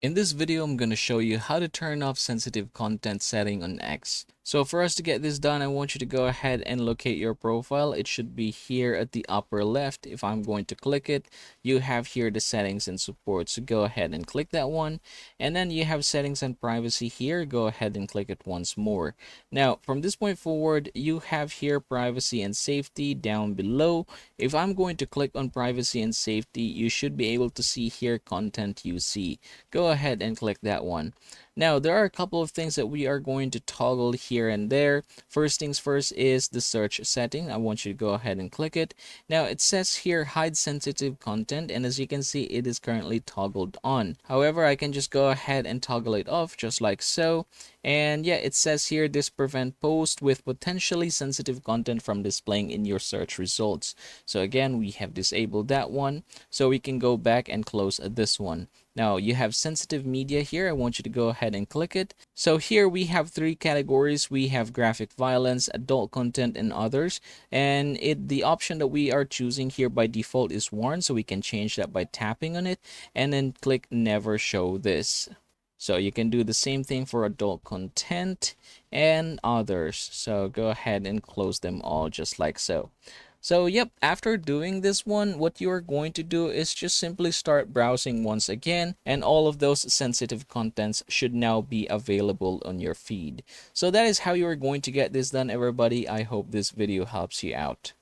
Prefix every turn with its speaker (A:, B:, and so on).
A: In this video, I'm going to show you how to turn off sensitive content setting on X. So for us to get this done, I want you to go ahead and locate your profile. It should be here at the upper left. If I'm going to click it, you have here the settings and support. So go ahead and click that one. And then you have settings and privacy here. Go ahead and click it once more. Now, from this point forward, you have here privacy and safety down below. If I'm going to click on privacy and safety, you should be able to see here content you see. Go ahead and click that one. Now, there are a couple of things that we are going to toggle here and there. First things first is the search setting. I want you to go ahead and click it. Now, it says here hide sensitive content, and as you can see, it is currently toggled on. However, I can just go ahead and toggle it off just like so. And yeah, it says here this prevent posts with potentially sensitive content from displaying in your search results. So again, we have disabled that one. So we can go back and close this one. Now you have sensitive media here. I want you to go ahead and click it. So here we have three categories. We have graphic violence, adult content, and others. And the option that we are choosing here by default is warned. So we can change that by tapping on it and then click never show this. So you can do the same thing for adult content and others. So go ahead and close them all just like so. So yep, after doing this one, what you're going to do is just simply start browsing once again, and all of those sensitive contents should now be available on your feed. So that is how you're going to get this done, everybody. I hope this video helps you out.